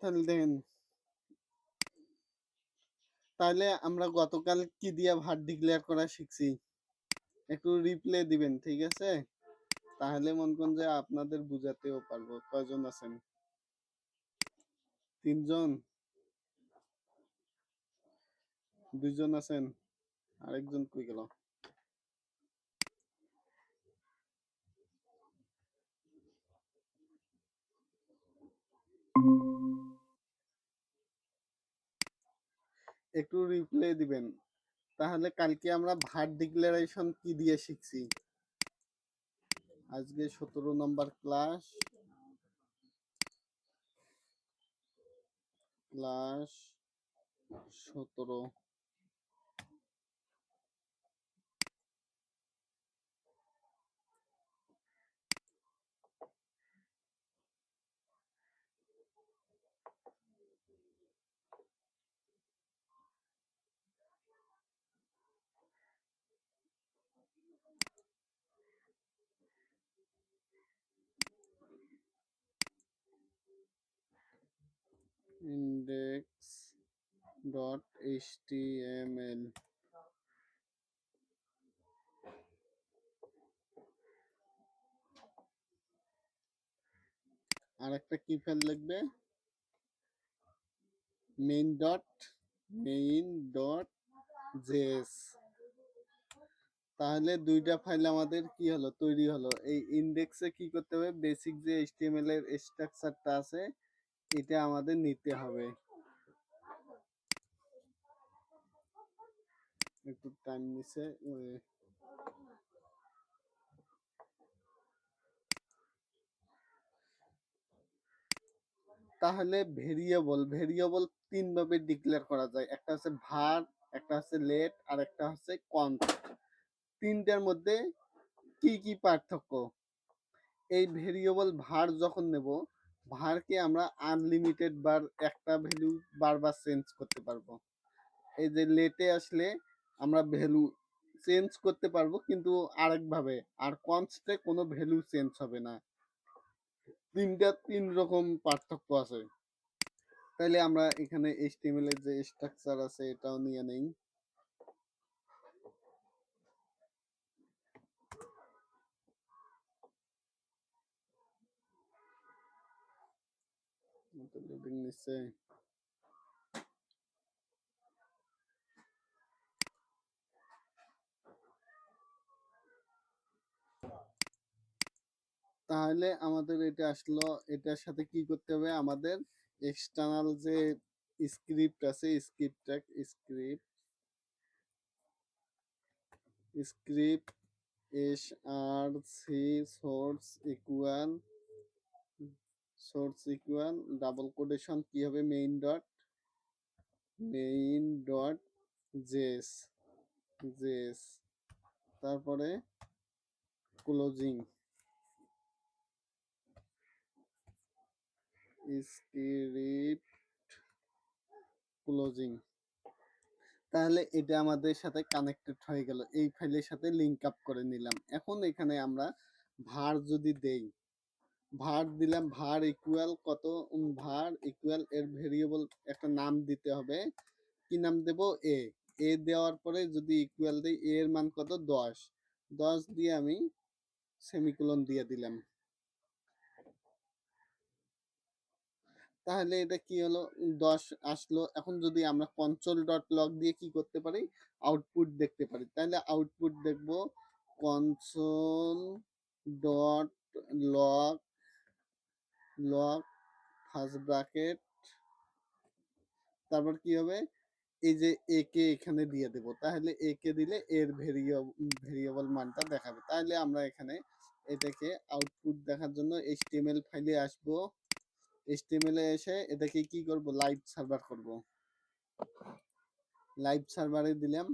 তাহলে দেখেন, তাহলে আমরা গতকাল কি দিয়া ভার ডিক্লেয়ার করা শিখছি? একটু রিপ্লে দিবেন, ঠিক আছে? তাহলে মনে করেন যে আপনাদের বুঝাতেও পারবো। কয়জন আছেন? ৩ জন? ২ জন আছেন? আরেকজন কই গেল? একটু রিপ্লে দিবেন। তাহলে কালকে আমরা ভার ডিক্লারেশন কি দিয়ে শিখছি? আজকে ১৭ নম্বর class. Class ১৭। Index dot HTML. আর একটা কি ফাইল লিখবে? main.js। তাহলে দুইটা ফাইল আমাদের কি হলো, তৈরি হলো। এই ইনডেক্সে কি করতে হবে, বেসিক যে এইচটিএমএল এর স্ট্রাকচারটা আছে এটা আমাদের নিতে হবে। একটু টাইম নিছে। তাহলে ভেরিয়েবল তিন ভাবে ডিক্লেয়ার করা যায়। একটা হচ্ছে var, একটা হচ্ছে let, আর একটা হচ্ছে const। তিনটার মধ্যে কি কি পার্থক্য? এই ভেরিয়েবল var যখন নেব, var কে আমরা আনলিমিটেড বার একটা ভ্যালু বারবার চেঞ্জ করতে পারবো। এই যে লেটে আসলে আমরা ভ্যালু চেঞ্জ করতে পারবো কিন্তু আরেকভাবে, আর কনস্টে কোনো ভ্যালু চেঞ্জ হবে না। তিন রকম পার্থক্য আছে। তাইলে আমরা এখানে এইচটিএমএল এর যে স্ট্রাকচার আছে এটাও নিয়ে নেই। লোডিং নিচ্ছে। তাহলে আমাদের এটা আসলো, এটার সাথে কি করতে হবে? আমাদের এক্সটার্নাল যে স্ক্রিপ্ট আছে, script src source equal double quotation কি হবে, main.js, তারপরে ক্লোজিং স্ক্রিপ্ট ক্লোজিং। তাহলে এটা আমাদের সাথে কানেক্টেড হয়ে গেল, এই ফাইলের সাথে লিঙ্ক আপ করে নিলাম। এখন এখানে আমরা ভার যদি দেই, ভার দিলাম, ভার ইকুয়াল কত, ভার ইকুয়াল এর ভেরিয়েবল একটা নাম দিতে হবে। কি নাম দেব? এ দেওয়ার পরে যদি ইকুয়াল দেই, এর মান কত, 10। 10 দিয়ে আমি সেমিকোলন দিয়ে দিলাম। তাহলে এটা কি হলো, 10 আসলো। এখন যদি আমরা কনসোল ডট লগ দিয়ে কি করতে পারি, আউটপুট দেখতে পারি। তাহলে আউটপুট দেখব console dot log, first bracket, তারপর কি হবে, এই যে এ কে এখানে দিয়ে দেব। তাহলে এ কে দিলে এর ভেরিয়েবল মানটা দেখাবে। তাহলে আমরা এখানে এটাকে আউটপুট দেখার জন্য এইচটিএমএল ফাইলে আসব। এইচটিএমএল এ এসে এটাকে কি করব, লাইভ সার্ভার করব। লাইভ সার্ভারে দিলাম।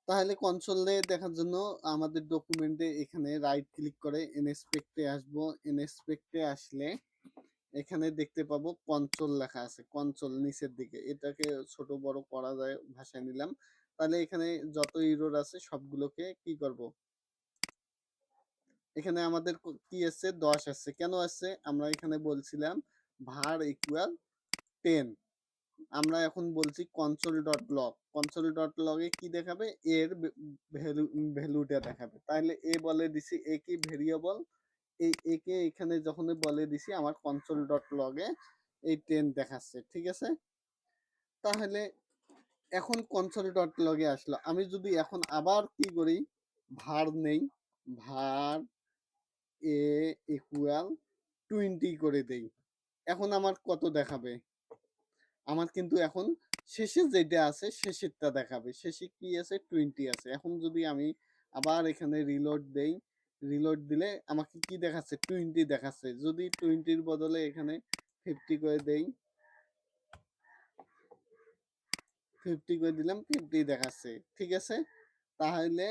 তাহলে কনসোলে দেখার জন্য আমাদের ডকুমেন্টে এখানে রাইট ক্লিক করে ইনস্পেক্টে আসবো। ইনস্পেক্টে আসলে এখানে দেখতে পাবো কনসোল লেখা আছে, কনসোল নিচের দিকে। এটাকে ছোট বড় করা যায়, ভাষায় নিলাম। তাহলে এখানে যত ইরর আছে সবগুলোকে কি করব, এখানে আমাদের কি আসছে, 10 আসছে। কেন আসছে? আমরা এখানে বলছিলাম var ইকুয়াল 10। আমরা এখন বলছি console dot log. Console dot লগে কি দেখাবে, এর ভ্যালুটা দেখাবে। তাহলে এ বলে দিছি, এ কি ভেরিয়েবল, এই একে এখানে যখন বলে দিছি আমার কনসোল ডট লগে এই 10 দেখাচ্ছে। ঠিক আছে, তাহলে এখন কনসোল ডট লগে আসলো। আমি যদি এখন আবার কি করি, ভার নেই, ভার এ ইকুয়াল 20 করে দেই, এখন আমার কত দেখাবে, আমার কিন্তু এখন শেষে যেটা আছে শেষেরটা দেখাবে। শেষে কি আছে, 20 আছে। এখন যদি আমি আবার এখানে রিলোড দেই, রিলোড দিলে আমাকে কি দেখাচ্ছে, 20 দেখাচ্ছে। যদি 20-র বদলে এখানে 50 করে দেই, 50 করে দিলাম, 50 দেখাচ্ছে। ঠিক আছে, তাহলে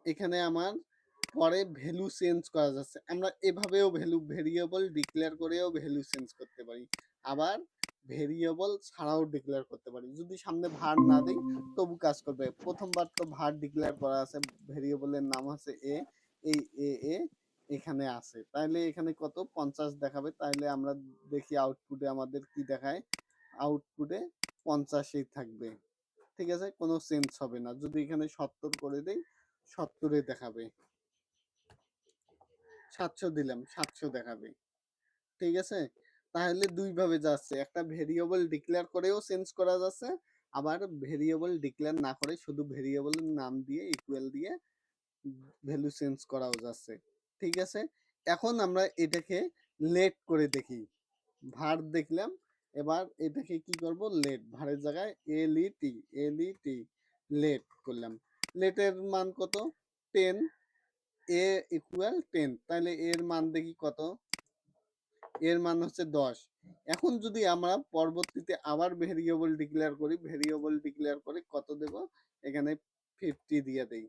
এখানে আমার পরে ভ্যালু চেঞ্জ করা যাচ্ছে। আমরা এভাবেও ভ্যালু ভেরিয়েবল ডিক্লেয়ার করেও ভ্যালু চেঞ্জ করতে পারি, আবার ভেরিয়েবল ছাড়াও ডিক্লেয়ার করতে পারি। যদি সামনে ভার না দিই তবু কাজ করবে। প্রথমবার তো ভার ডিক্লেয়ার করা আছে, ভেরিয়েবলের নাম আছে এ, এই এ এখানে আছে। তাহলে এখানে কত, 50 দেখাবে। তাহলে আমরা দেখি আউটপুটে আমাদের কি দেখায়, আউটপুটে 50ই থাকবে। ঠিক আছে, কোনো চেঞ্জ হবে না। যদি এখানে 70 করে দেই, 70 দেখাবে। 700 দিলাম, 700 দেখাবে। ঠিক আছে, তাহলে দুই ভাবে যাচ্ছে, একটা ভেরিয়েবল ডিক্লেয়ার করেও চেঞ্জ করা যাচ্ছে, আবার ভেরিয়েবল ডিক্লেয়ার না করে শুধু ভেরিয়েবলের নাম দিয়ে ইকুয়াল দিয়ে ভ্যালু চেঞ্জ করাও যাচ্ছে। ঠিক আছে, এখন আমরা এটাকে লেট করে দেখি। ভার দেখলাম, এবার এটাকে কি করব, লেট, ভারের জায়গায় এলইটি, এলইটি লেট করলাম। লেটের মান কত, 10, এ ইকুয়াল 10। তাহলে এর মান দেখি কত, এর মান হচ্ছে 10। এখন যদি আমরা পরবর্তীতে আবার ভেরিয়েবল ডিক্লেয়ার করি, ভেরিয়েবল ডিক্লেয়ার করে কত দেব, এখানে 50 দিয়ে দেই,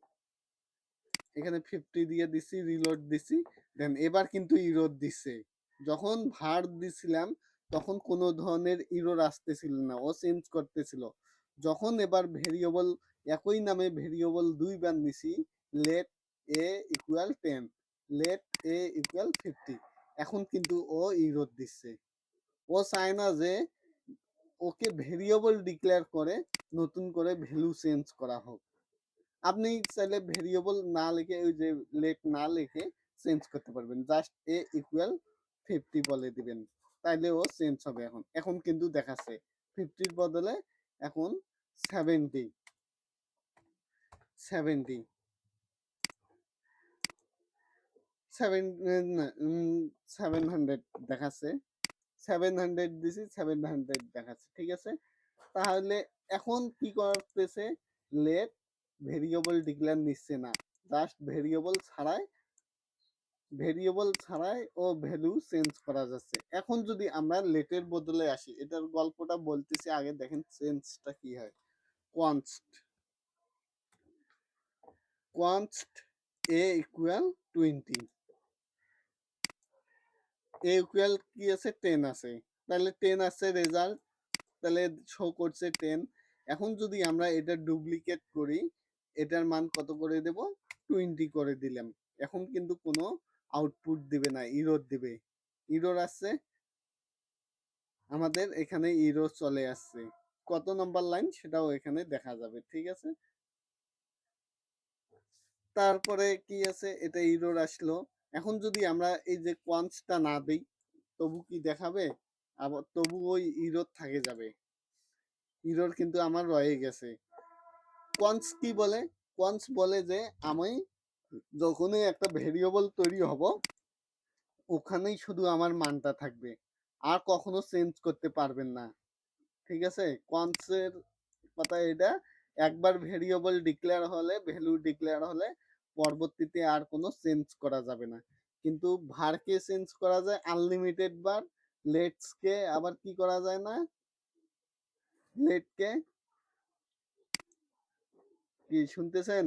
এখানে 50 দিয়ে দিছি, রিলোড দিছি, দেন এবার কিন্তু ইরোর দিচ্ছে। যখন ভার দিছিলাম তখন কোনো ধরনের ইরোর আসতেছিল না, ও চেঞ্জ করতেছিল। যখন এবার ভেরিয়েবল, একই নামে ভেরিয়েবল দুইবার নিছি, let a equal 10, let a equal 50, এখন কিন্তু ও ইরোর দিচ্ছে। ও চায় না যে ওকে ভেরিয়েবল ডিক্লেয়ার করে নতুন করে ভ্যালু চেঞ্জ করা হোক। আপনি চাইলে ভেরিয়েবল না লিখে, ওই যে লেট না লিখে চেঞ্জ করতে পারবেন, জাস্ট এ ইকুয়াল 50 বলে দিবেন, তাইলে ও চেঞ্জ হবে। এখন এখন কিন্তু দেখাচ্ছে 50-র বদলে এখন 70, 70, 700 দেখাচ্ছে, 700 দিছি, 700 দেখাচ্ছে। ঠিক আছে, তাহলে এখন কি করতেছে, লেট ভেরিয়েবল ডিক্লেয়ার নিচ্ছে না, জাস্ট ভেরিয়েবল ছাড়াই ও ভ্যালু চেঞ্জ করা যাচ্ছে। এখন যদি আমরা লেটের বদলে আসি, এটার গল্পটা বলতেছি আগে, দেখেন চেঞ্জটা কি হয়। কনস্ট, কনস্ট এ ইকুয়াল 20, এ ইকুয়াল কি আছে, 10 আছে, তাহলে 10 আছে রেজাল্ট, তাহলে শো করছে 10। এখন যদি আমরা এটা ডুপ্লিকেট করি, এটার মান কত করে দেব, 20 করে দিলাম। এখন কিন্তু কোনো আউটপুট দিবে না, ইরর দিবে। ইরর আসছে, আমাদের এখানে ইরর চলে আসছে। কত নম্বর লাইন সেটাও এখানে দেখা যাবে। ঠিক আছে, তারপরে কি আছে, এটা ইরর আসলো। এখন যদি আমরা এই যে কোয়ান্সটা না দিই, তবু কি দেখাবে, আবার তবু ওই ইরর থাকে যাবে, ইরর কিন্তু আমার রয়ে গেছে। কোয়ান্স কি বলে, কোয়ান্স বলে যে আমি যখনই একটা ভেরিয়েবল তৈরি হব, ওখানেই শুধু আমার মানটা থাকবে, আর কখনো চেঞ্জ করতে পারবেন না। ঠিক আছে, কোয়ান্সের কথা এটা, একবার ভেরিয়েবল ডিক্লেয়ার হলে, ভ্যালু ডিক্লেয়ার হলে পরবর্তীতে আর কোনো চেঞ্জ করা যাবে না। কিন্তু ভারকে চেঞ্জ করা যায় আনলিমিটেড বার, লেটসকে আবার কি করা যায় না, লেটকে, কি শুনতেছেন,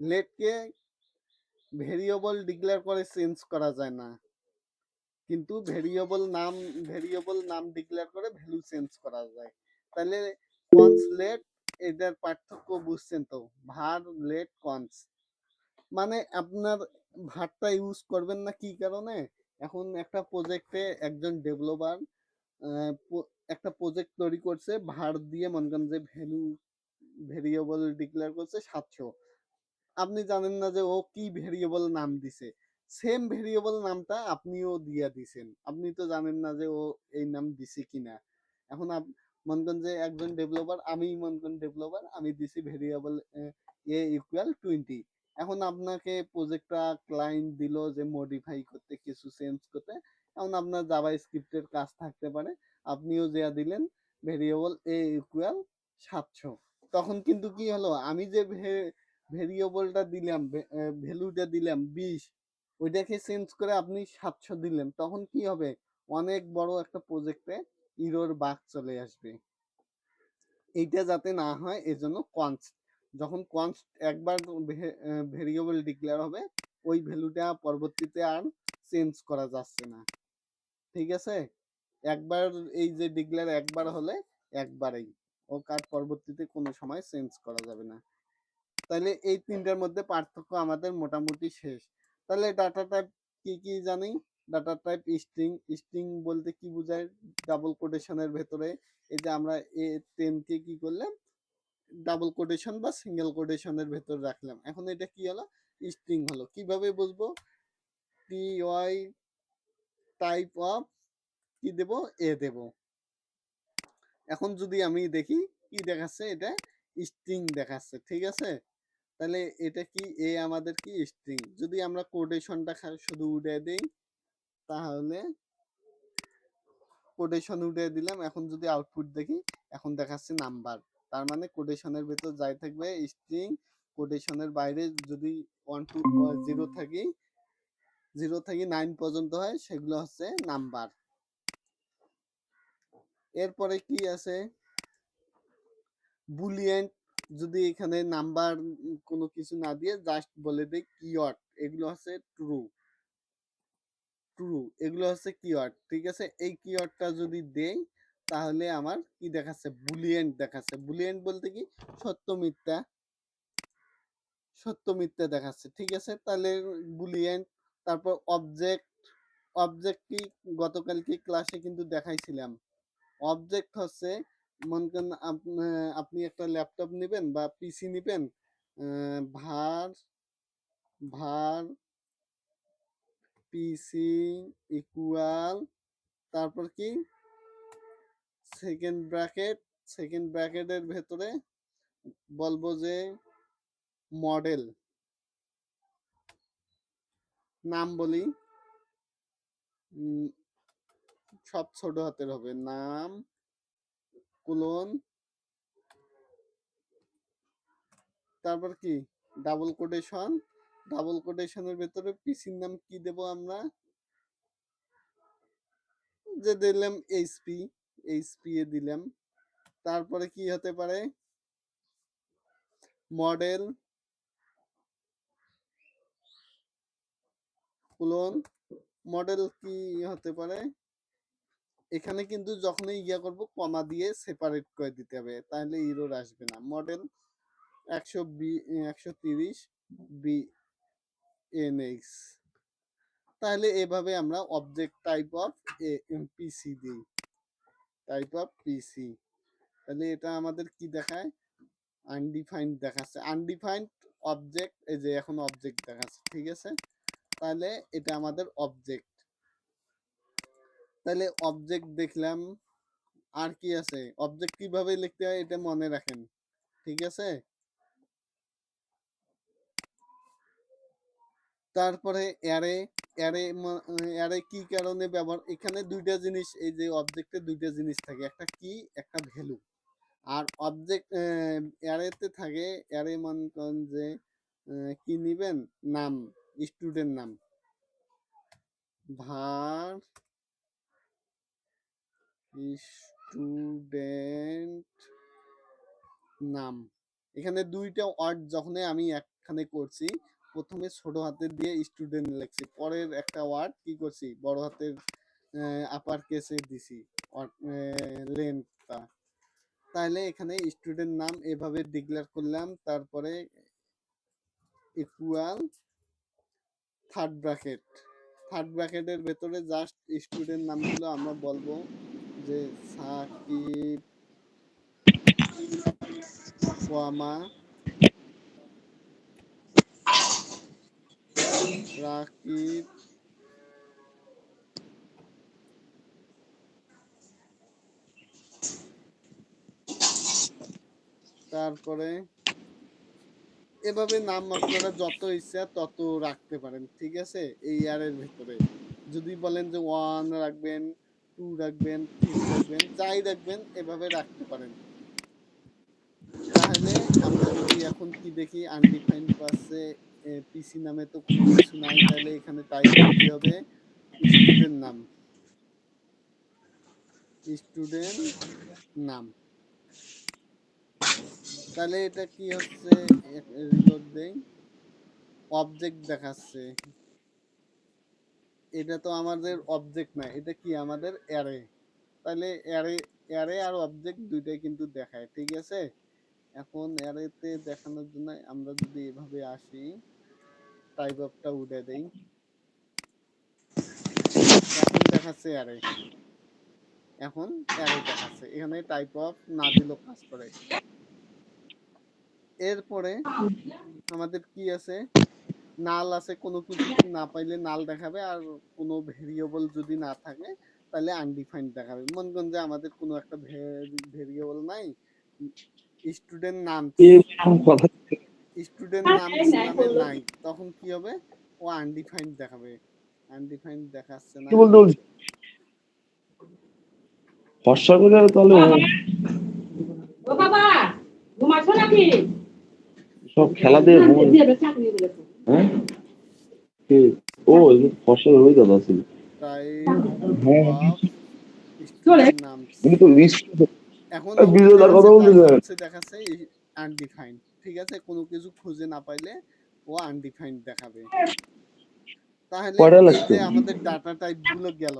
লেটকে ভেরিয়েবল ডিক্লেয়ার করে চেঞ্জ করা যায় না, কিন্তু ভেরিয়েবল নাম ডিক্লেয়ার করে ভ্যালু চেঞ্জ করা যায়। তাহলে কনস লেট, এটার পার্থক্য বুঝছেন তো? ভার লেট কনস মানে আপনার ভারটা ইউজ করবেন না কি কারণে? এখন একটা প্রজেক্টে একজন ডেভেলপার একটা প্রজেক্ট তৈরি করছে, ভার দিয়ে মনে করেন যে ভেরিয়েবল ডিক্লেয়ার করছে 700। আপনি জানেন না যে ও কি ভেরিয়েবল নাম দিছে। সেম ভেরিয়েবল নামটা আপনিও দিয়া দিছেন, আপনি তো জানেন না যে ও এই নাম দিছে কিনা। এখন মনে করেন যে একজন ডেভেলপার, আমি মনে করেন ডেভেলপার, আমি দিছি ভেরিয়েবল এ ইকুয়াল 20। এখন আপনাকে প্রজেক্টটা ক্লায়েন্ট দিল যে মডিফাই করতে, কিছু চেঞ্জ করতে। এখন আপনার জাভা স্ক্রিপ্টের কাজ থাকতে পারে, আপনিও যা দিলেন ভেরিয়েবল এ ইকুয়াল 700। তখন কিন্তু কি হলো, আমি যে ভেরিয়েবলটা দিলাম, ভ্যালুটা দিলাম 20, ওইটাকে চেঞ্জ করে আপনি 700 দিলেন, তখন কি হবে, অনেক বড় একটা প্রজেক্টে ইরোর বাগ চলে আসবে। এইটা যাতে না হয় এজন্য কনস্ট, যখন কনস্ট একবার ভেরিয়েবল ডিক্লেয়ার হবে, ওই ভ্যালুটা পরবর্তীতে আর চেঞ্জ করা যাচ্ছে না। ঠিক আছে? একবার এই যে ডিক্লেয়ার একবার হলে একবারেই, ও কার পরবর্তীতে কোনো সময় চেঞ্জ করা যাবে না। তাহলে এই তিনটার মধ্যে পার্থক্য আমাদের মোটামুটি শেষ। তাহলে ডাটা টাইপ কি কি জানি? Data type string. স্ট্রিং বলতে কি বোঝায়? ডাবল কোটেশনের ভেতরে এই যে আমরা A10 কে কি করলাম, ডাবল কোটেশন বা সিঙ্গেল কোটেশনের ভেতর রাখলাম, এখন এটা কি হলো, স্ট্রিং হলো। কিভাবে বুঝবো? টি ওয়াই টাইপ অফ কি দেব, এ দেব। এখন যদি আমি দেখি কি দেখাচ্ছে, এটা স্ট্রিং দেখাচ্ছে, ঠিক আছে? তাহলে এটা কি, এ আমাদের কি স্ট্রিং। যদি আমরা কোটেশনটা শুধু উঠে দিই, তাহলে কোটেশন উঠে দিলাম, এখন যদি আউটপুট দেখি, এখন দেখাচ্ছে নাম্বার। তার মানে কোটেশনের ভেতর যাই থাকবে স্ট্রিং, কোটেশনের বাইরে যদি 1 টু 0 থাকি, 0 থেকে 9 পর্যন্ত হয়, সেগুলো হচ্ছে নাম্বার। এরপরে কি আছে, বুলিয়ান। যদি এখানে নাম্বার কোনো কিছু না দিয়ে জাস্ট বলে দেই কিওয়ার্ড, এগুলো হচ্ছে ট্রু। ট্রু এগুলো হচ্ছে কিওয়ার্ড, ঠিক আছে? এই কিওয়ার্ডটা যদি দেই, তাহলে আমার কি দেখাচ্ছে, বুলিয়ান দেখাচ্ছে। বুলিয়ান বলতে কি, সত্য মিথ্যা, সত্য মিথ্যা দেখাচ্ছে, ঠিক আছে? তাহলে বুলিয়ান। তারপর অবজেক্ট। অবজেক্ট কি, গতকালকে ক্লাসে কিন্তু দেখাইছিলাম। অবজেক্ট হচ্ছে, মনে করেন আপনি একটা ল্যাপটপ নেবেন বা পিসি নেবেন, ভার ভার পিসি ইকুয়াল, তারপর কি, সেকেন্ড ব্র্যাকেট, সেকেন্ড ব্র্যাকেটের ভেতরে বলবো যে মডেল, নাম বলি, সব ছোট হাতের হবে, নাম কোলন, তারপর কি, ডাবল কোটেশন। ডাবল কোটেশনের ভেতরে পিসির নাম কি দেব আমরা, যে দিলাম এইচপি, এইচপি এ দিলাম। তারপরে কি হতে পারে, মডেল কোলন, মডেল কি হতে পারে, এখানে কিন্তু যখনই ইয়া করব কমা দিয়ে সেপারেট করে দিতে হবে, তাহলে ইরোর আসবে না। মডেল 130 বিএনএক্স। তাহলে এভাবে আমরা অবজেক্ট টাইপ অফ পিসি দিই, টাইপ অফ পিসি। তাহলে এটা আমাদের কি দেখায়, আনডিফাইন্ড দেখাচ্ছে। আনডিফাইন্ড অবজেক্ট, এই যে এখন অবজেক্ট দেখাচ্ছে, ঠিক আছে? তাহলে এটা আমাদের অবজেক্ট। তাহলে অবজেক্ট দেখলাম, আর কি আছে, অবজেক্ট কিভাবে লিখতে হয় এটা মনে রাখেন, ঠিক আছে? তারপরে অ্যারে। অ্যারে অ্যারে কি কারণে ব্যবহার, এখানে দুইটা জিনিস, এই যে অবজেক্টে দুইটা জিনিস থাকে, একটা কি, একটা ভ্যালু। আর অবজেক্ট অ্যারেতে থাকে, অ্যারে মনে করেন যে কি নিবেন, নাম, স্টুডেন্ট নাম, var স্টুডেন্ট নাম। এখানে দুইটা ওয়ার্ড যখন আমি এখানে করছি, প্রথমে ছোট হাতের দিয়ে স্টুডেন্ট লিখছি, পরের একটা ওয়ার্ড কি করছি বড় হাতের আপার কেসে দিছি লেন্থটা। তাহলে এখানে স্টুডেন্ট নাম এভাবে ডিক্লেয়ার করলাম, তারপরে ইকুয়াল থার্ড ব্র্যাকেট, থার্ড ব্র্যাকেটের ভেতরে জাস্ট স্টুডেন্ট নামগুলো আমরা বলবো যে সাকিব, ওয়ামা, রাকিব, তারপরে এভাবে নাম আপনারা যত ইচ্ছা তত রাখতে পারেন, ঠিক আছে। এই ইয়ারের ভেতরে যদি বলেন যে 1 রাখবেন, 2 রাখবেন, 3 রাখবেন, যাই রাখবেন এভাবে রাখতে পারেন। তাহলে আমরা যদি এখন কি দেখি আনডিফাইন্ড পাসে পিসি নামে তো কোনো কিছু নাই, তাহলে এখানে টাইপ কি হবে স্টুডেন্ট নাম, স্টুডেন্ট নাম। তাহলে এটা কি হচ্ছে, রিলোড দেই, অবজেক্ট দেখাচ্ছে। এটা তো আমাদের অবজেক্ট না, এটা কি আমাদের অ্যারে। তাহলে অ্যারে অ্যারে আর অবজেক্ট দুইটাই কিন্তু দেখায়, ঠিক আছে। এখন অ্যারেতে দেখানোর জন্য আমরা যদি এভাবে আসি, টাইপ অফটা উঠে দেই, এখন দেখাচ্ছে অ্যারে, এখন অ্যারে দেখাচ্ছে, এখানে টাইপ অফ না দিলেও কাজ করে। এরপরে আমাদের কি আছে, নাল আছে, কোনো কিছু না পাইলে নাল দেখাবে, আর কোনো ভেরিয়েবল যদি না থাকে তাহলে আনডিফাইন্ড দেখাবে। মনে করেন যে আমাদের কোনো একটা ভেরিয়েবল নাই, স্টুডেন্ট নাম, স্টুডেন্ট নামস নামে নাই, তখন কি হবে, ও আনডিফাইন্ড দেখাবে। আনডিফাইন্ড দেখাচ্ছে না, কি বলতে বলছি ফর্সা করে তাহলে ও বাবা ঘুমাছো নাকি? সব খেলা দিয়ে হ্যাঁ কে? ও ফর্সা ওই দাদা ছিল। টাইপ হ্যাঁ অফ স্টুডেন্ট নামস। উনি তো লিস্ট এখন ও কি বিজয়দার কথা দেখাচ্ছে, টাইপ বলতেছেন অফ দেখাচ্ছে আনডিফাইন্ড, ঠিক আছে। কোনো কিছু খুঁজে না পাইলে ও আনডিফাইন্ড দেখাবে। তাহলে কয়টা এই লাগতো যে আমাদের ডাটা টাইপ গুলো গেল,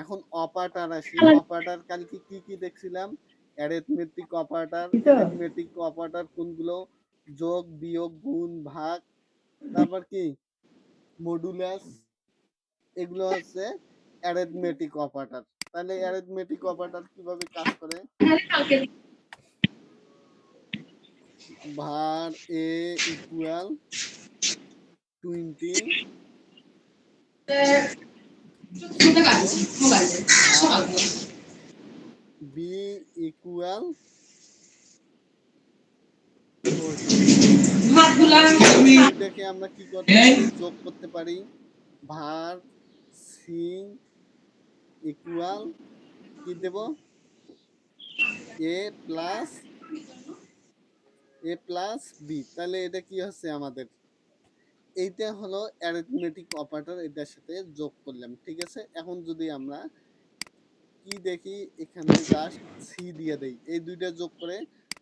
এখন অপারেটর আসি। অপারেটর কালকে কি কি দেখছিলাম, অ্যারিথমেটিক অপারেটর। অ্যারিথমেটিক অপারেটর কোনগুলো, যোগ, বিয়োগ, গুণ, ভাগ, তারপর কি মডুলাস, এগুলো হচ্ছে অ্যারিথমেটিক অপারেটর। তাহলে অ্যারিথমেটিক অপারেটর কিভাবে কাজ করে, var a equal 20 var b equal 40। তাহলে এই দুইটাকে আমরা কি করতে পারি, যোগ করতে পারি। var c equal কি দেব, a প্লাস b। তাহলে এটা কি হচ্ছে আমাদের, এইটা হলো অ্যারিথমেটিক অপারেটর, এটার সাথে যোগ করলাম, ঠিক আছে। এখন যদি আমরা কি দেখি, এখানে জাস্ট সি দিয়ে দেই, এই দুইটা যোগ করে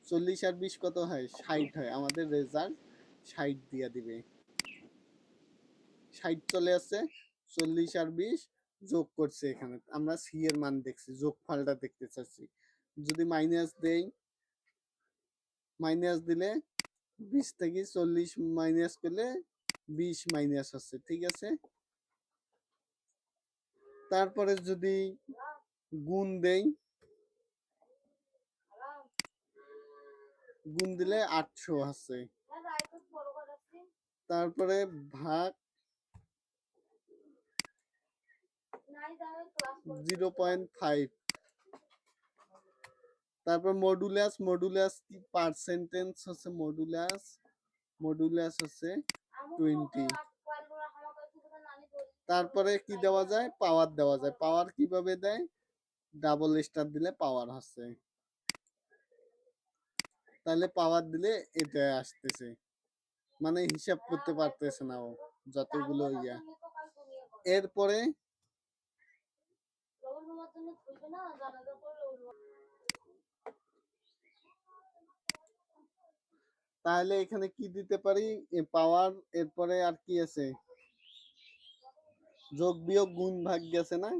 40 আর 20 কত হয়, 60 হয়। আমাদের রেজাল্ট 60 দিয়ে দিবে, 60 চলে আসছে। 40 আর 20 যোগ করছে, এখানে আমরা সি এর মান দেখছি, যোগফলটা দেখতে চাচ্ছি। যদি মাইনাস দেই, মাইনাস দিলে 20 থেকে 40 মাইনাস করলে 20 মাইনাস হচ্ছে, ঠিক আছে। তারপরে যদি গুণ দেই, গুণ দিলে 800 হচ্ছে। তারপরে ভাগ 0.5, তারপর মডুলাস, মডুলাস কি পার্সেন্টেজ হচ্ছে, মডুলাস, মডুলাস হচ্ছে 20। তারপরে কি দেওয়া যায়, পাওয়ার দেওয়া যায়। পাওয়ার কিভাবে দেয়, ডাবল স্টার দিলে পাওয়ার হচ্ছে, তাহলে পাওয়ার দিলে এটা আসতেছে, মানে হিসাব করতে পারতেছে না ও যতগুলো ইয়া। এরপরে তাহলে এখানে কি দিতে পারি, পাওয়ার, এরপরে আর কি আছে, যোগ বিয়োগ গুণ ভাগ গেছে না,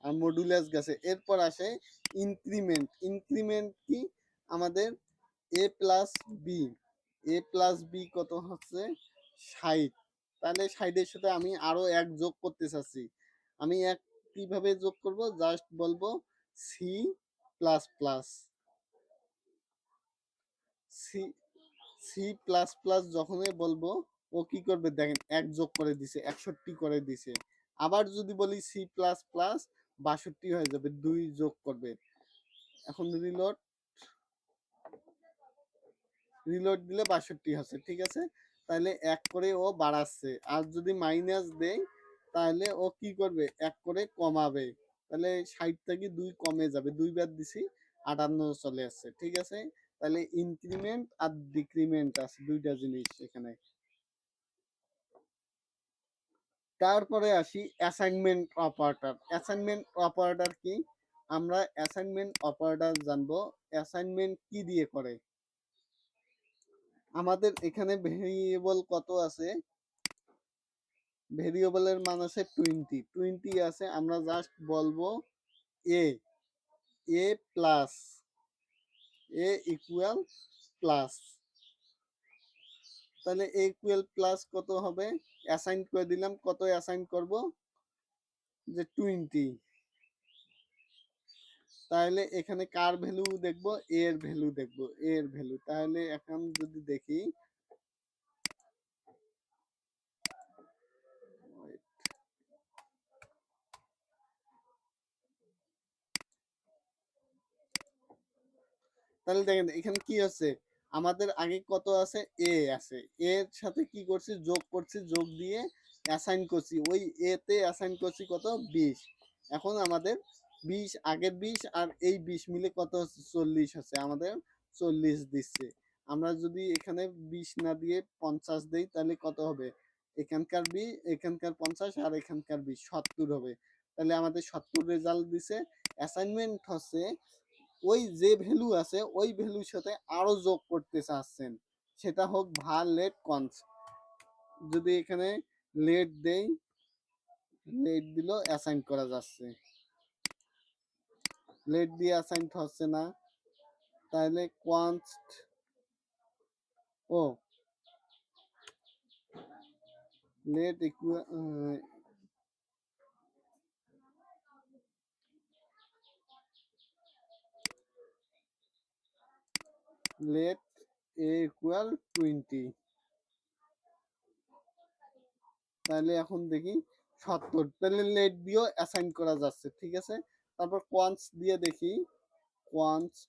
আর মডুলাস গেছে। এরপর আসে ইনক্রিমেন্ট। ইনক্রিমেন্ট কি, আমাদের এ প্লাস বি, এ প্লাস বি কত হচ্ছে 60। তাহলে 60-এর সাথে আমি আরো এক যোগ করতে চাচ্ছি। আমি এক কিভাবে যোগ করব, জাস্ট বলবো C plus plus, C C plus plus যখনই বলবো, ও কি করবে দেখেন, এক যোগ করে দিছে, 61 করে দিছে। আবার যদি বলি সি প্লাস প্লাস, 62 হয়ে যাবে, 2 যোগ করবে। এখন রিলোড, রিলোড দিলে 62 হচ্ছে, ঠিক আছে। তাহলে এক করে ও বাড়াচ্ছে, আর যদি মাইনাস দেয় তাহলে ও কি করবে, এক করে কমাবে। তাহলে 60 থেকে 2 কমে যাবে, 2 বার দিছি, 58 চলে আসছে, ঠিক আছে। তাহলে ইনক্রিমেন্ট আর ডিক্রিমেন্ট আছে, দুইটা জিনিস এখানে। তারপরে আসি অ্যাসাইনমেন্ট অপারেটর। অ্যাসাইনমেন্ট অপারেটর কি, আমরা অ্যাসাইনমেন্ট অপারেটর জানবো। অ্যাসাইনমেন্ট কি দিয়ে করে, আমাদের এখানে ভেরিয়েবল কত আছে, ভেরিয়েবলের মান আছে 20 আছে। আমরা জাস্ট বলবো এ, এ প্লাস, এ ইকুয়াল প্লাস। তাহলে এ ইকুয়াল প্লাস কত হবে, অ্যাসাইন করে দিলাম, কত অ্যাসাইন করব, যে 20। তাহলে এখানে কার ভ্যালু দেখবো, এর ভ্যালু দেখবো, এর ভ্যালু। তাহলে এখন যদি দেখি, তাহলে দেখেন এখানে কি আছে, আমাদের আগে কত আছে, এ আছে, এর সাথে কি করছি, যোগ করছি, যোগ দিয়ে অ্যাসাইন করছি, ওই এ তে অ্যাসাইন করছি কত, 20। এখন আমাদের 20, আগের 20 আর এই 20 মিলে কত হচ্ছে, 40 হচ্ছে, আমাদের 40 দিচ্ছে। আমরা যদি এখানে 20 না দিয়ে 50 দেই, তাহলে কত হবে, এখানকার 20, এখানকার 50 আর এখানকার 20, 70 হবে। তাহলে আমাদের 70 রেজাল্ট দিছে। অ্যাসাইনমেন্ট হচ্ছে ওই যে ভ্যালু আছে ওই ভ্যালুর সাথে আরো যোগ করতে চাচ্ছেন, সেটা হোক var লেট কনস। যদি এখানে লেট দেই, লেট দিল, অ্যাসাইন করা যাচ্ছে, লেট দিয়ে অ্যাসাইন হচ্ছে না, তাহলে const, O late equal, let a equal 20। তাহলে এখন দেখি 70, তাহলে লেট দিয়েও অ্যাসাইন করা যাচ্ছে, ঠিক আছে। তারপর কোয়ান্টস দিয়ে দেখি, কোয়ান্টস,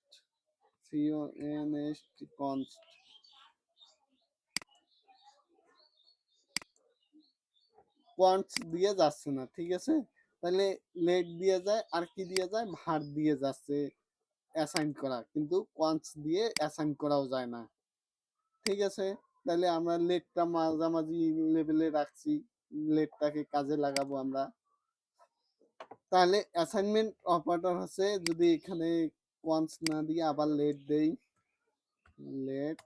CONST কনস্ট, কোয়ান্টস দিয়ে যাচ্ছে না, ঠিক আছে। তাহলে লেট দিয়ে যায়, আর কি দিয়ে যায়, ভার দিয়ে যাচ্ছে অ্যাসাইন করা, কিন্তু কোয়ান্টস দিয়ে অ্যাসাইন করাও যায় না, ঠিক আছে। তাহলে আমরা লেটটা মাঝামাঝি লেভেলে রাখছি, লেটটাকে কাজে লাগাবো আমরা। তাহলে অ্যাসাইনমেন্ট অপারেটর হচ্ছে, যদি এখানে কোয়ান্টস না দিয়ে আবার লেট দেই, লেট,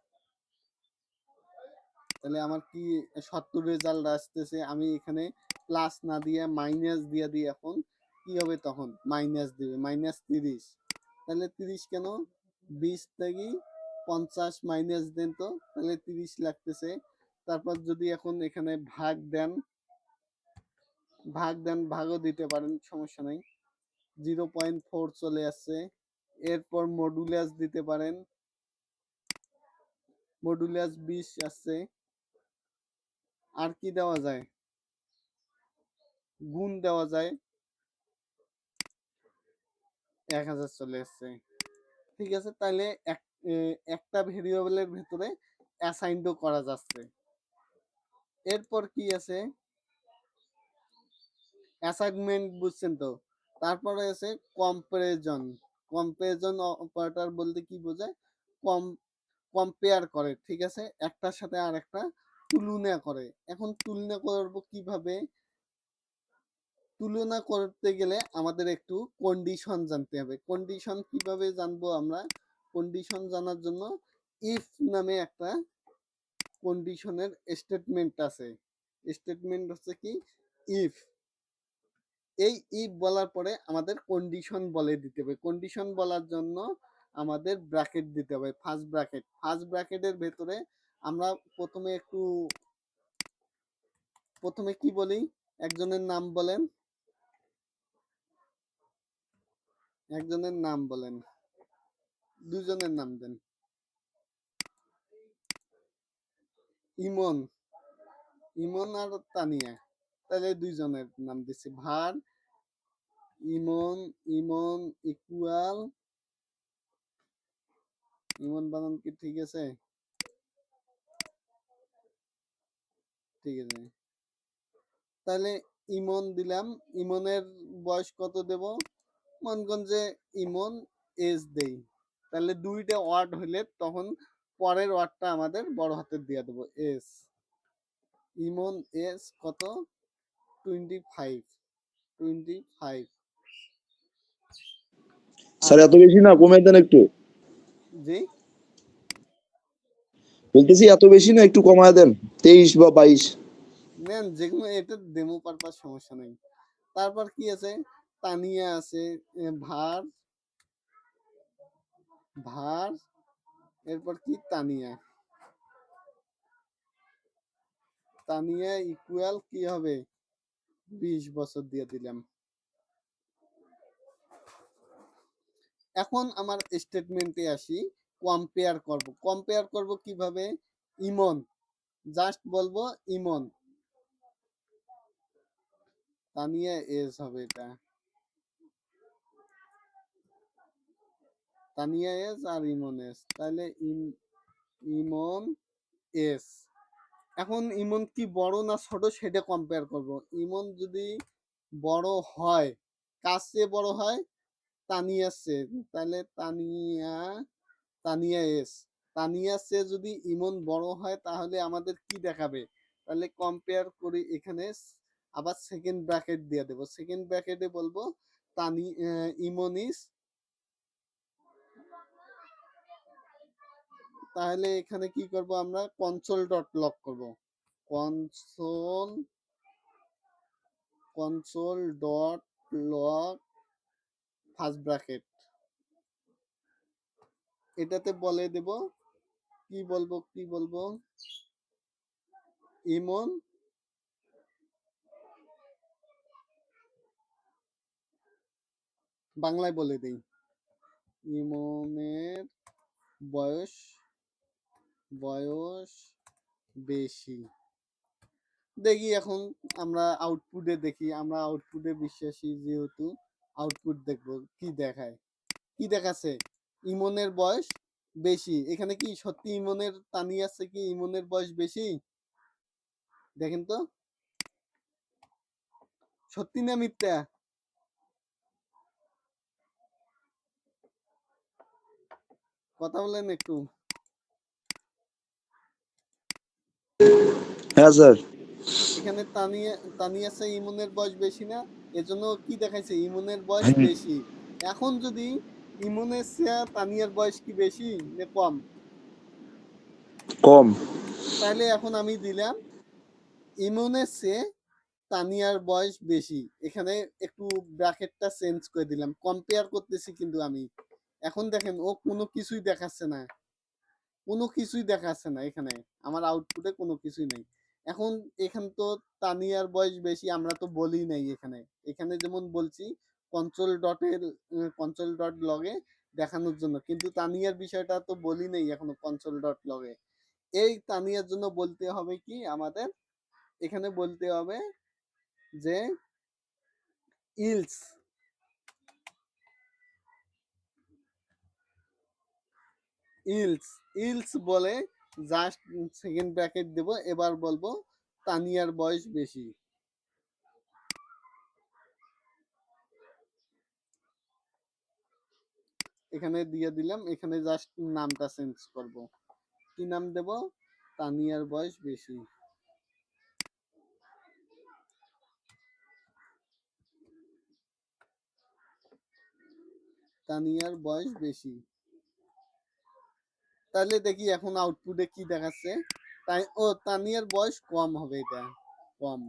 তাহলে আমার কি 70 রেজাল্ট আসতেছে। আমি এখানে প্লাস না দিয়ে মাইনাস দিয়ে দিই, এখন কি হবে, তখন মাইনাস দিবে, -30। তাহলে 30 কেন, 20 থেকে 50 মাইনাস দেন তো, তাহলে 30 লাগতেছে। তারপর যদি এখন এখানে ভাগ দেন, ভাগ দেন, ভাগও দিতে পারেন, সমস্যা নাই, 0.4 চলে আসছে। এরপর মডুলাস দিতে পারেন, মডুলাস 20 আসছে। আর কি দেওয়া যায়, গুণ দেওয়া যায়, 1000 চলে আসছে, ঠিক আছে। তাহলে একটা ভেরিয়েবলের ভেতরে অ্যাসাইনও করা যাচ্ছে। এরপর কি আছে, অ্যাসাইনমেন্ট বুঝছেন তো। তারপরে আছে কম্পারিজন। কম্পারিজন অপারেটর বলতে কি বোঝায়, কম, কম্পেয়ার করে, ঠিক আছে, একটার সাথে আর একটা তুলনা করে। এখন তুলনা করব কিভাবে, তুলনা করতে গেলে আমাদের একটু কন্ডিশন জানতে হবে। কন্ডিশন কিভাবে জানবো আমরা, কন্ডিশন জানার জন্য ইফ নামে একটা কন্ডিশনের স্টেটমেন্ট আছে। স্টেটমেন্ট হচ্ছে কি ইফ। এই ইফ বলার পরে আমাদের কন্ডিশন বলে দিতে হবে। কন্ডিশন বলার জন্য আমাদের ব্র্যাকেট দিতে হবে, ফার্স্ট ব্র্যাকেট। ফার্স্ট ব্র্যাকেটের ভেতরে আমরা প্রথমে কি বলি, একজনের নাম বলেন, একজনের নাম বলেন, দুজনের নাম দেন। ইমন, ইমন আর তানিয়া, তাহলে দুইজনের নাম দিচ্ছি। ভার ইমন, ইমন ইকুয়াল, ইমন বানান কি ঠিক আছে? ঠিক আছে, তাহলে ইমন দিলাম। ইমনের বয়স কত দেব? মনগঞ্জে ইমন এজ দেই। তাহলে দুইটা ওয়ার্ড হইলে তখন পরের ওয়ার্ডটা আমাদের বড় হাতের দিয়ে দেবো, এস। ইমন এজ কত? 25, 25। স্যার আর এত বেশি না, কমে দেন একটু। জি, বলতেছি এত বেশি না, একটু কমায় দেন, 23 বা 22। নেন যেগুলো, এটা ডেমো পারপাস, সমস্যা নেই। তারপর কি আছে? তানিয়া আছে, ভার, ভার, এরপর কি তানিয়া, তানিয়া ইকুয়াল কি হবে? 20 বছর দিয়ে দিলাম। এখন আমার স্টেটমেন্টে আসি, কম্পেয়ার করব। কম্পেয়ার করব কিভাবে? ইমন, জাস্ট বলবো ইমন, তানিয়া এজ হবে এটা, তানিয়া এজ আর ইমন এজ, তাহলে ইমন এজ। এখন ইমন কি বড় না ছোট সেটা কম্পেয়ার করব। ইমন যদি বড় হয়, কার চেয়ে বড় হয়? তানিয়ার চেয়ে, তাহলে তানিয়া, তানিয়া এস, তানিয়ার চেয়ে যদি ইমন বড় হয় তাহলে আমাদের কি দেখাবে? তাহলে কম্পেয়ার করি, এখানে আবার সেকেন্ড ব্র্যাকেট দিয়ে দেব। সেকেন্ড ব্র্যাকেটে বলবো ইমন ইস, তাহলে এখানে কি করব আমরা? কনসোল ডট লক করব। Console, console dot lock first bracket, এটাতে বলে দেব কি বলবো, কি বলবো? ইমন, বাংলায় বলে দেই, ইমনের বয়স, বয়স বেশি। দেখি এখন আমরা আউটপুটে দেখি, আমরা আউটপুটে বিশ্বাসী যেহেতু, আউটপুট দেখব কি দেখায়। কি দেখাচ্ছে? ইমনের বয়স বেশি। এখানে কি সত্যি ইমনের, তানিয়ার কি ইমনের বয়স বেশি? দেখেন তো, সত্যি না মিথ্যা? কথা বলেন একটু। হ্যাঁ স্যার। এখানে তানিয়ার ইমনের বয়স বেশি না? এজন্য কি দেখাইছে? ইমনের বয়স বেশি। এখন যদি ইমনের চেয়ে তানিয়ার বয়স কি বেশি না কম? কম। তাহলে এখন আমি দিলাম ইমনের চেয়ে তানিয়ার বয়স বেশি। এখানে একটু ব্র্যাকেটটা চেঞ্জ করে দিলাম। কম্পেয়ার করতেছি কিন্তু আমি। এখন দেখেন ও কোনো কিছুই দেখাচ্ছে না। কোনো কিছুই দেখাচ্ছে না এখানে। আমার আউটপুটে কোনো কিছুই নেই। এখন এখানে তো তানিয়ার বয়স বেশি আমরা তো বলি নাই এখানে। এখানে যেমন বলছি কন্ট্রোল ডটের, কন্ট্রোল ডট লগে দেখানোর জন্য। কিন্তু তানিয়ার বিষয়টা তো বলি নাই এখনো কন্ট্রোল ডট লগে। এই তানিয়ার জন্য বলতে হবে কি আমাদের? এখানে বলতে হবে যে ইলস, ইলস, ইলস বলে জাস্ট সেকেন্ড ব্র্যাকেট দেব। এবার বলবো তানিয়ার বয়স বেশি। এখানে দিয়ে দিলাম, এখানে জাস্ট নামটা চেঞ্জ করব। কি নাম দেব? তানিয়ার বয়স বেশি। তানিয়ার বয়স বেশি। তাহলে দেখি এখন আউটপুটে কি দেখাচ্ছে। তাই ও তানিয়ার বয়স কম হবে, এটা কম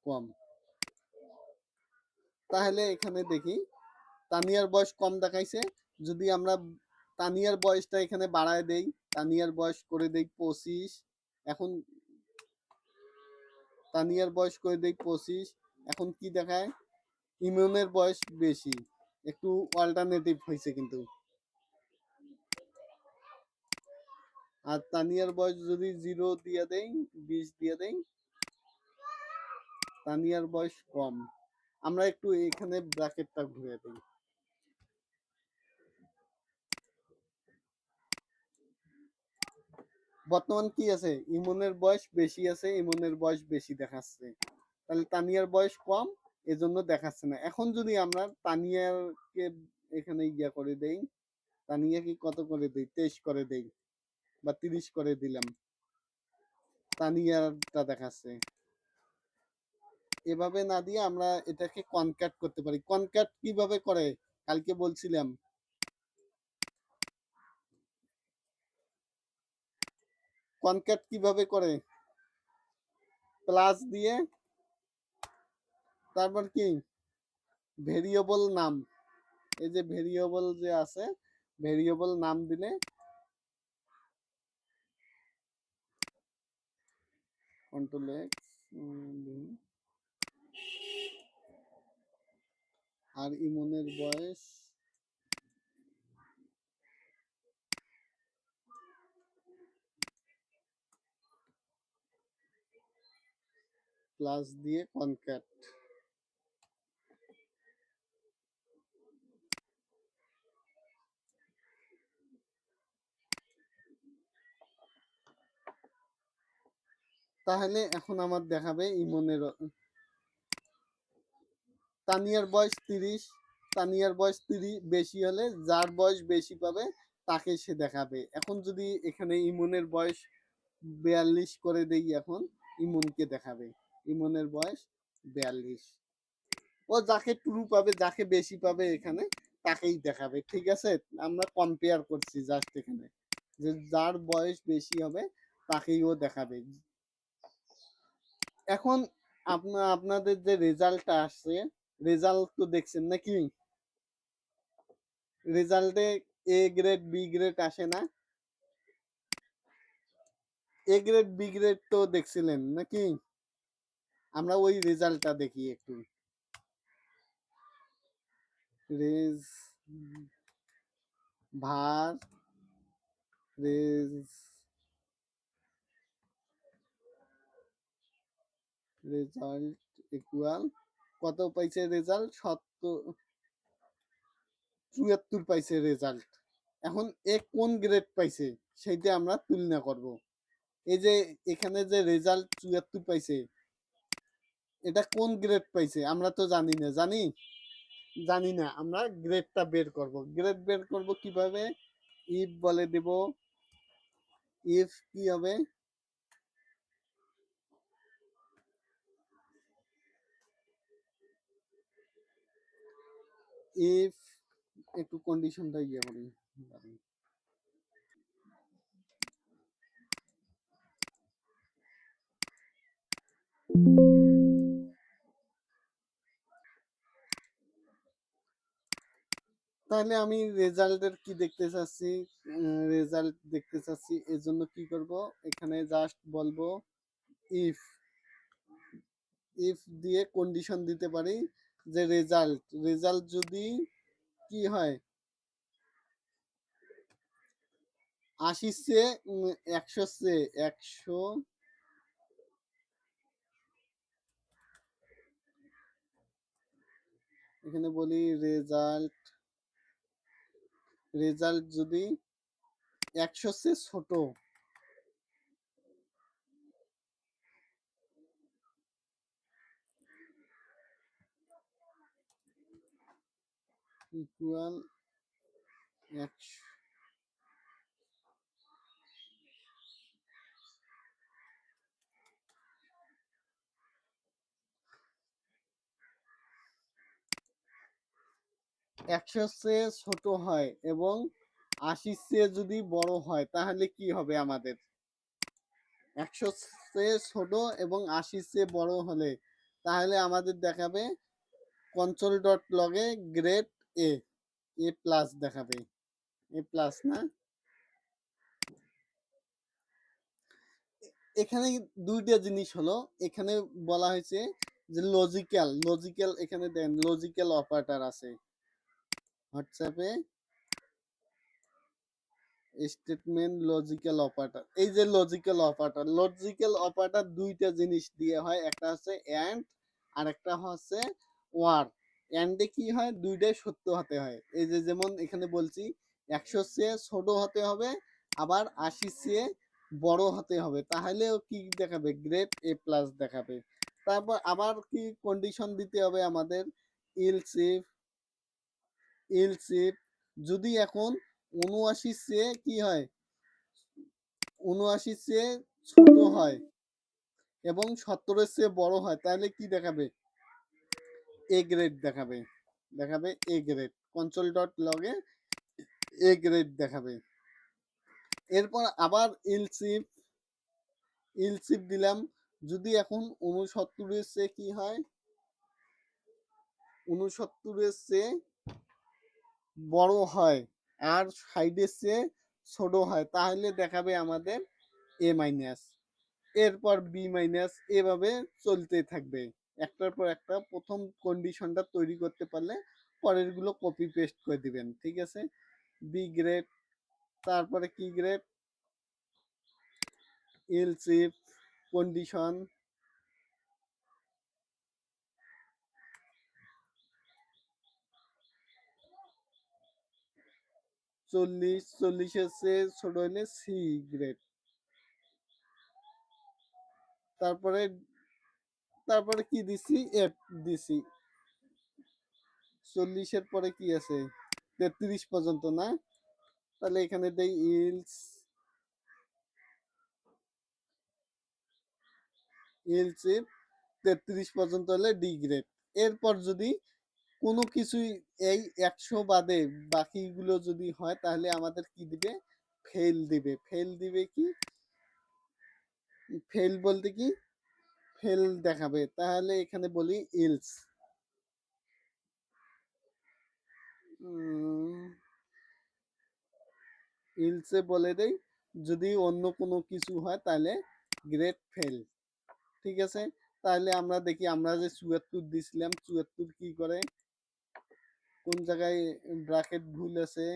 কম। তাহলে এখানে দেখি তানিয়ার বয়স কম দেখাইছে, যদি আমরা তানিয়ার বয়সটা এখানে বাড়ায় দেই, তানিয়ার বয়স করে দেই 25, এখন তানিয়ার বয়স করে দেই 25, এখন কি দেখায় ইমনের বয়স বেশি, একটু অল্টারনেটিভ হয়েছে কিন্তু। আর তানিয়ার বয়স যদি 0 দিয়ে দেই, 20 দিয়ে দেই, তানিয়ার বয়স কম। আমরা একটু এখানে ব্র্যাকেটটা ঘুরে দিই। বর্তমান কি আছে, ইমনের বয়স বেশি আছে, ইমনের বয়স বেশি দেখাচ্ছে, তাহলে তানিয়ার বয়স কম, এজন্য দেখাচ্ছে না। এখন যদি আমরা তানিয়াকে এখানে ইয়া করে দেই, তানিয়া কি কত করে দেই, 23 করে দেই বা 30 করে দিলাম, তানিয়ারটা দেখাচ্ছে। এভাবে না দিয়ে আমরা এটাকে কনক্যাট করতে পারি। কনক্যাট কিভাবে করে কালকে বলছিলাম, কনক্যাট কিভাবে করে, প্লাস দিয়ে তারপর কি ভেরিয়েবল নাম, এই যে ভেরিয়েবল যে আছে, ভেরিয়েবল নাম দিলে কন্ট্রোল এক্স, আর ইমনের বয়স প্লাস দিয়ে কনক্যাট। তাহলে এখন আমার দেখাবে ইমনের, তানিয়ার বয়স 30, তানিয়ার বয়স 30 বেশি হলে যার বয়স বেশি পাবে তাকে সে দেখাবে। এখন যদি এখানে ইমনের বয়স 42 করে দেই, এখন ইমনকে দেখাবে, ইমনের বয়স 42। ও যাকে ট্রু পাবে, যাকে বেশি পাবে এখানে তাকেই দেখাবে, ঠিক আছে। আমরা কম্পেয়ার করছি জাস্ট এখানে, যে যার বয়স বেশি হবে তাকেই ও দেখাবে। এখন আপনাদের যে রেজাল্টটা আসছে, রেজাল্ট তো দেখছেন নাকি, রেজাল্টে এ গ্রেড বি গ্রেড আসে না, এ গ্রেড বি গ্রেড তো দেখছিলেন নাকি, আমরা ওই রেজাল্টটা দেখি একটু। রেজ ভার রেজ রেজাল্ট ইকুয়াল কত পাইছে রেজাল্ট, 74 পাইছে রেজাল্ট। এখন এ কোন গ্রেড পাইছে সেইটা আমরা তুলনা করব। এই যে এখানে যে রেজাল্ট 74 পাইছে, এটা কোন গ্রেড পাইছে আমরা তো জানি না, জানি না, আমরা গ্রেডটা বের করব। গ্রেড বের করব কিভাবে, ইফ বলে দেব, ইফ কি হবে, ইফ একটু কন্ডিশনটা ইয়ে করি, তাহলে আমি রেজাল্টের কি দেখতে চাচ্ছি, রেজাল্ট দেখতে চাচ্ছি, এর জন্য কি করব, এখানে জাস্ট বলবো ইফ, ইফ দিয়ে কন্ডিশন দিতে পারি যে রেজাল্ট, রেজাল্ট যদি কি হয় 80 চেয়ে 100 চেয়ে 100, এখানে বলি রেজাল্ট, রেজাল্ট যদি 100 চেয়ে ছোট, ইকুয়াল 100, 100 চেয়ে ছোট হয় এবং 80 চেয়ে যদি বড় হয় তাহলে কি হবে আমাদের? 100 চেয়ে ছোট এবং 80 চেয়ে বড় হলে তাহলে আমাদের দেখাবে কনসোল ডট লগে গ্রেড এ, এ প্লাস দেখাবে। এ প্লাস না? এখানে দুইটা জিনিস হলো, এখানে বলা হয়েছে যে লজিক্যাল এখানে দেন লজিক্যাল অপারেটর আছে হোয়াটসঅ্যাপে স্টেটমেন্ট লজিক্যাল অপারেটর। এই যে লজিক্যাল অপারেটর দুইটা জিনিস দিয়ে হয়, একটা হচ্ছে এন্ড আর একটা হচ্ছে ওয়ার। এন্ডে কি হয়, দুইটাই সত্য হতে হয়। এই যে যেমন এখানে বলছি 100 চেয়ে ছোট হতে হবে, আবার 80 চেয়ে বড় হতে হবে, তাহলেও কি দেখাবে? গ্রেড এ প্লাস দেখাবে। তারপর আবার কি কন্ডিশন দিতে হবে আমাদের? ইলস ইফ যদি এখন 79 চেয়ে কি হয়, 79 চেয়ে ছোট হয় এবং 70 চেয়ে বড় হয়, তাহলে কি দেখাবে? এ গ্রেড দেখাবে। দেখাবে এ গ্রেড। কনসোল ডট লগে এ গ্রেড দেখাবে। এরপর আবার ইলস ইফ দিলাম, যদি এখন 69 চেয়ে কি হয়, 69 চেয়ে বড় হয় আর 60 চেয়ে ছোট হয়, তাহলে দেখাবে আমাদের এ মাইনাস। এরপর বি মাইনাস, এভাবে চলতে থাকবে একটার পর একটা। প্রথম কন্ডিশনটা তৈরি করতে পারলে পরের গুলো কপি পেস্ট করে দিবেন, ঠিক আছে? বি গ্রেড, তারপরে কি গ্রেড? এলস ইফ কন্ডিশন, 40 এর চেয়ে ছোট হলে সি গ্রেড। তারপরে তারপরে কি দিছি? এফ দিছি। 40-এর পরে কি আছে? 33 পর্যন্ত না? তাহলে এখানে দেই ইলস ইফ 33 পর্যন্ত হলে ডি গ্রেড। এরপর যদি কোনো কিছুই এই 100 বাদে বাকিগুলো যদি হয়, তাহলে আমাদের কি দিবে? ফেল দিবে। ফেল দিবে কি? ফেল বলতে কি? ফেল দেখাবে। তাহলে এখানে বলি ইলস ইলসে বলে দেই যদি অন্য কোনো কিছু হয় তাহলে গ্রেড ফেল, ঠিক আছে? তাহলে আমরা দেখি, আমরা যে 74 দিছিলাম, 74 কি করে? কোন জায়গায় ব্র্যাকেট ভুল আছে?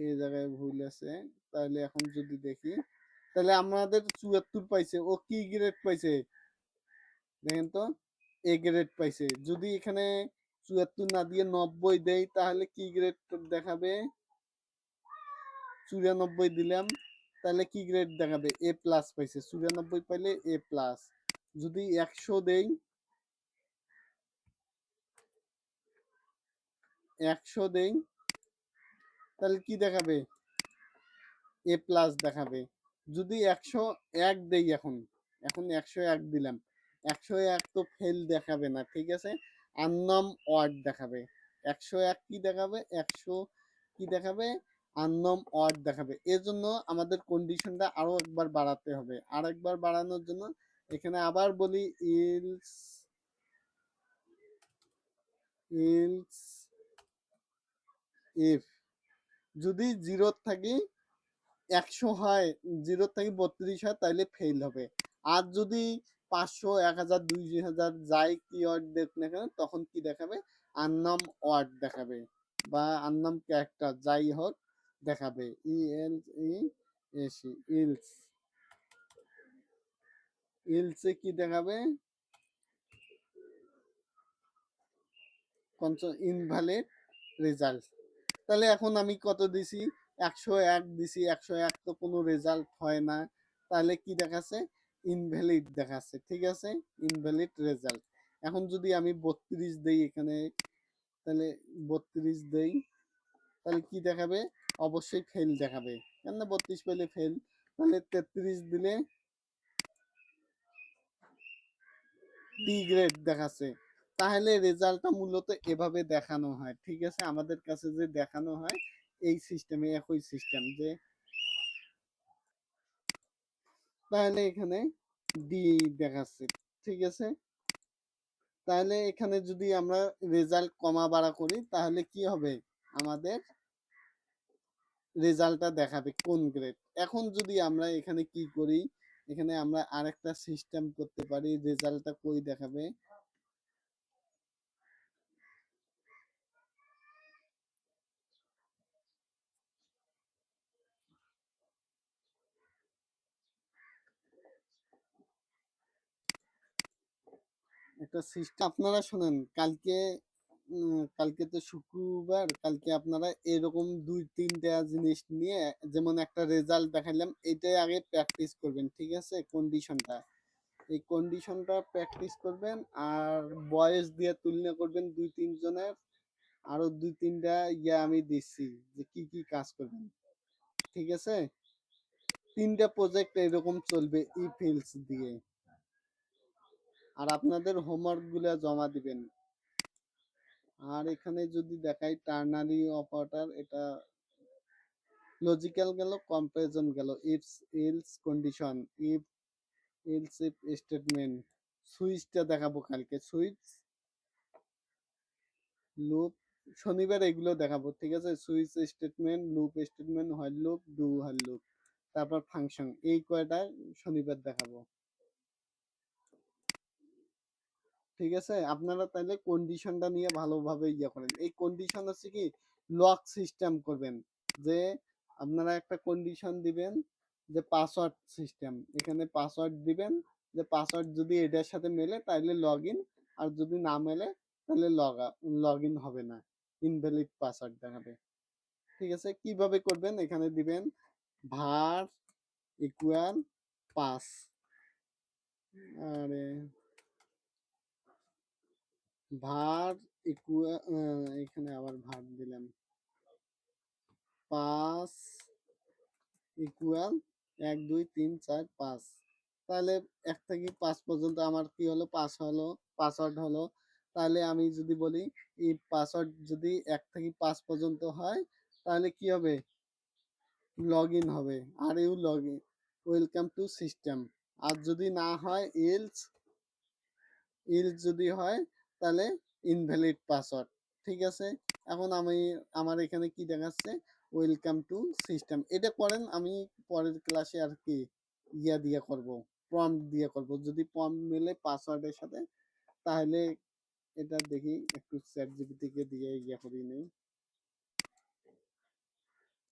এই জায়গায় ভুল আছে। তাহলে এখন যদি দেখি, তাহলে আমাদের 74 পাইছে। ও কি গ্রেড পাইছে দেখেন তো? এ গ্রেড পাইছে। যদি এখানে 74 না দিয়ে 90 দেই তাহলে কি গ্রেড দেখাবে? 94 দিলাম, তাহলে কি গ্রেড দেখাবে? এ প্লাস পাইছে। 94 পাইলে এ প্লাস। যদি 100 দেই, 100 দেই, তাহলে কি দেখাবে? এ প্লাস দেখাবে। যদি 101 দেই, এখন 101 দিলাম, 101 তো ফেল দেখাবে না, ঠিক আছে? আননম ওয়ার্ড দেখাবে। 101 কি দেখাবে? 100 কি দেখাবে? আননম ওয়ার্ড দেখাবে। এর জন্য আমাদের কন্ডিশনটা আরো একবার বাড়াতে হবে। আর একবার বাড়ানোর জন্য এখানে আবার বলি ইলস ইলস ইফ যদি 0 থাকি 100 হয়, 0 থেকে 32 হয়, তাহলে ফেল হবে। আর যদি 500, 1000, 2000 যাই কি ওয়ার্ড দেখ না কেন, তখন কি দেখাবে? আননম ওয়ার্ড দেখাবে বা আননম ক্যারেক্টার যাই হোক দেখাবে। ইলস ইলসে কি দেখাবে? Invalid result. তাহলে এখন আমি কত দিছি? 101 দিছি। 101 তো কোনো রেজাল্ট হয় না, তাহলে কি দেখাচ্ছে? ইনভ্যালিড দেখাচ্ছে, ঠিক আছে? Invalid result. এখন যদি আমি 32 দেই এখানে, তাহলে 32 দেই, তাহলে কি দেখাবে? অবশ্যই ফেল দেখাবে, কেননা 32 পেলে ফেল। তাহলে 33 দিলে ডি গ্রেড দেখাচ্ছে। তাহলে রেজাল্টটা মূলত এভাবে দেখানো হয়। ঠিক আছে? আমাদের কাছে যে দেখানো হয় এই সিস্টেমে, একই সিস্টেম যে তাহলে এখানে ডি দেখাচ্ছে। ঠিক আছে? তাহলে এখানে যদি আমরা রেজাল্ট কমা বাড়া করি তাহলে কি হবে? আমাদের রেজাল্টটা দেখাবে কোন গ্রেড। এখন যদি আমরা এখানে কি করি? এখানে আমরা আরেকটা সিস্টেম করতে পারি। রেজাল্টটা কই দেখাবে? একটা সিস্টেম আপনারা শোনেন, কালকে তো শুক্রবার, কালকে আপনারা এরকম ২-৩টা জিনিস নিয়ে যেমন একটা রেজাল্ট দেখাইলাম, এইটাই আগে প্র্যাকটিস করবেন। ঠিক আছে? কন্ডিশনটা। এই কন্ডিশনটা প্র্যাকটিস করবেন আর বয়েস দিয়ে তুলনা করবেন ২-৩ জনের। আরো ২-৩টা আমি দিচ্ছি যে কি কি কাজ করবেন। ঠিক আছে? ৩টা প্রজেক্ট এরকম চলবে ইফ এলস দিয়ে। আর আপনাদের হোমওয়ার্ক গুলা জমা দিবেন। আর এখানে যদি দেখাই টার্নারি অপারেটর, এটা লজিক্যাল গেল, কম্পারিজন গেল, if else condition, if else if statement, সুইচটা দেখাবো কালকে, সুইচ, লুপ, শনিবার এগুলো দেখাবো। ঠিক আছে? Switch statement, loop statement, while loop, do while loop, তারপর ফাংশন, এই কয়টা শনিবার দেখাবো। ঠিক আছে? আপনারা তাইলে কন্ডিশনটা নিয়ে ভালোভাবে করেন। এই কন্ডিশন হচ্ছে কি লক সিস্টেম করবেন। যে আপনারা একটা কন্ডিশন দিবেন যে পাসওয়ার্ড সিস্টেম। এখানে পাসওয়ার্ড দিবেন যে পাসওয়ার্ড যদি এটার সাথে মেলে তাইলে লগইন, আর যদি না মেলে তাহলে লগইন হবে না। ইনভ্যালিড পাসওয়ার্ড দেখাবে। ঠিক আছে? কিভাবে করবেন? এখানে দিবেন var ইকুয়াল পাস, আরে var এখানে আবার var দিলাম, পাস ইকুয়াল ১ ২ ৩ ৪ ৫। তাহলে ১ থেকে ৫ পর্যন্ত আমার কি হলো? পাসওয়ার্ড হলো। তাহলে আমি যদি বলি এই পাসওয়ার্ড যদি ১ থেকে ৫ পর্যন্ত হয় তাহলে কি হবে? লগইন হবে। আর you login, welcome to system. আর যদি না হয় ইলস যদি হয় তাহলে ইনভ্যালিড পাসওয়ার্ড। ঠিক আছে? এখন আমার এখানে কি দেখাচ্ছে? Welcome to system. এটা করেন, আমি পরের ক্লাসে আর কি দিয়ে করব, প্রম্পট দিয়ে করব। যদি প্রম্পট মেলে পাসওয়ার্ডের সাথে তাহলে এটা দেখি একটু চ্যাট জিপিটি কে দিয়ে করি নেই।